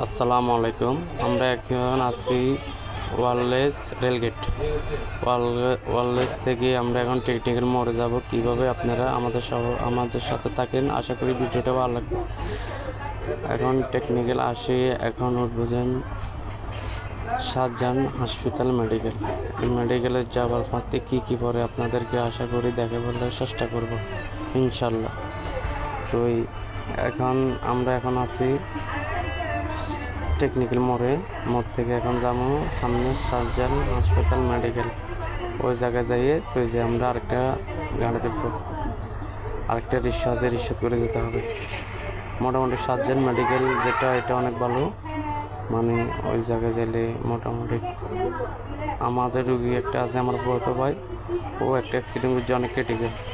আসসালামু আলাইকুম। আমরা এখন আছি ওয়ারলেস রেলগেট। ওয়ারলেস থেকে আমরা এখন টেকনিক্যাল মোড়ে যাব। কিভাবে আপনারা আমাদের সাথে থাকেন, আশা করি ভিডিওটা ভালো লাগবে। এখন টেকনিক্যাল আসি, এখন উঠবেন শাহজাহান হসপিটাল মেডিকেল। এই মেডিকেলে যাবার পথে কী পরে আপনাদেরকে আশা করি দেখে বলার চেষ্টা করব ইনশাল্লাহ। তো আমরা এখন আছি টেকনিক্যাল মোড় থেকে এখন যাবো সামনে শাহজাহান হসপিটাল মেডিকেল। ওই জায়গায় যাইয়ে তো যে আমরা আরেকটা গাড়ি দেখবো, আরেকটা রিক্সা আছে, রিক্সা করে যেতে হবে। মোটামুটি শাহজাহান মেডিকেল যেটা, এটা অনেক ভালো। মানে ওই জায়গায় যাইলে মোটামুটি আমাদের রুগী একটা আছে, আমার বড়তো ভাই, ও একটা অ্যাক্সিডেন্ট করছে, অনেক কেটে গেছে।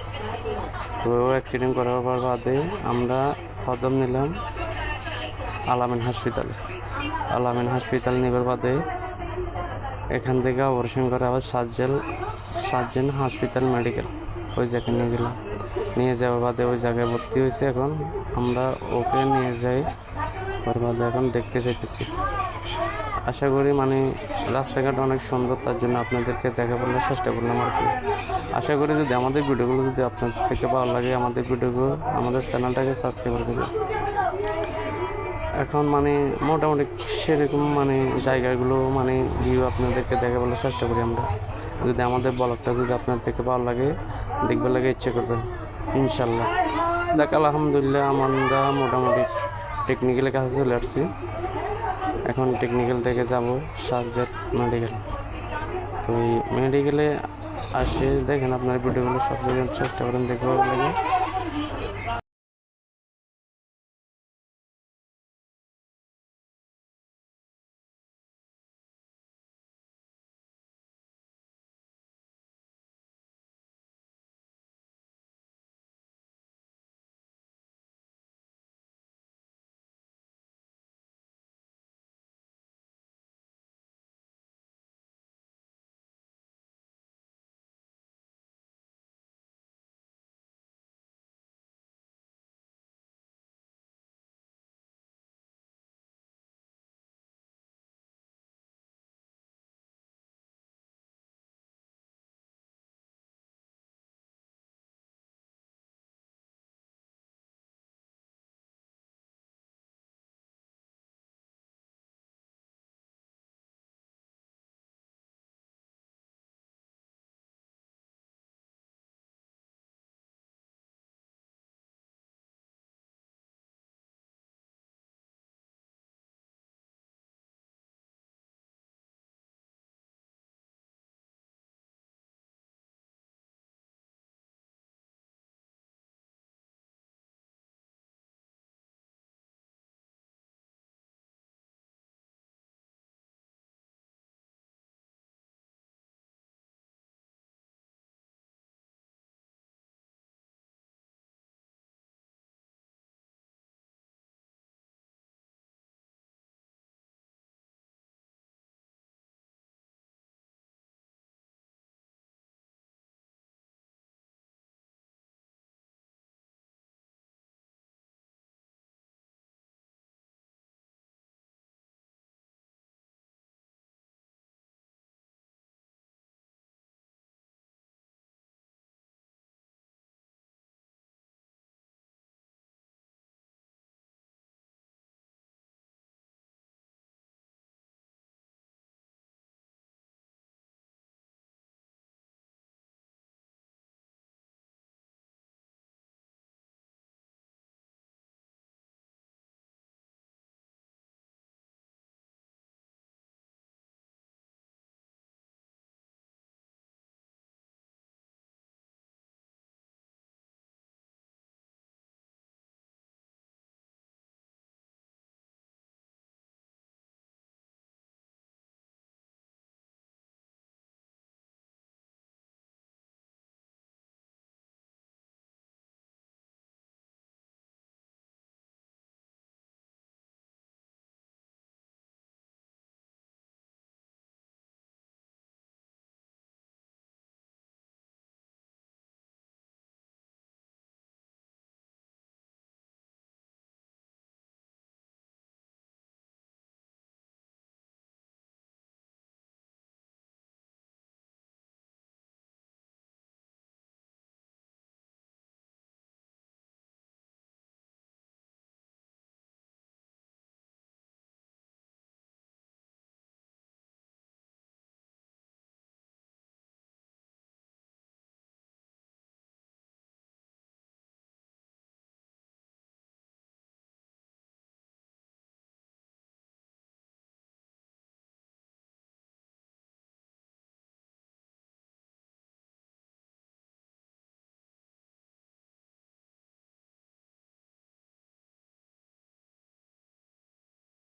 তো ও অ্যাক্সিডেন্ট করার বাদে আমরা কদম নিলাম আলামিন হাসপাতাল নেবার বাদে এখান থেকে অপারেশন করে আবার শাহজাহান হসপিটাল মেডিকেল ওই জায়গায় নিয়ে গেলাম। নিয়ে যাওয়ার বাদে ওই জায়গায় ভর্তি হয়েছে। এখন আমরা ওকে নিয়ে যাই, ওর বাদে এখন দেখতে চাইতেছি। আশা করি মানে রাস্তাঘাট অনেক সুন্দর, তার জন্য আপনাদেরকে দেখা বলার চেষ্টা করলাম আর কি। আশা করি যদি আমাদের ভিডিওগুলো যদি আপনাদের থেকে ভালো লাগে, আমাদের চ্যানেলটাকে সাবস্ক্রাইব করে দেবেন। এখন মানে মোটামুটি সেরকম মানে জায়গাগুলো মানে ভিউ আপনাদেরকে দেখা বলার চেষ্টা করি আমরা। যদি আমাদের ব্লগটা যদি আপনার থেকে ভালো লাগে, দেখবার লাগে ইচ্ছে করবেন ইনশাল্লাহ। যাক আলহামদুলিল্লাহ, আমরা মোটামুটি টেকনিক্যালের কাছে চলে আসছি। এখন টেকনিক্যাল থেকে যাব শাহজাহান মেডিকেল। তো এই মেডিকেলে আসে দেখেন আপনার ভিডিওগুলো সব জায়গায় চেষ্টা করেন দেখবার লাগে।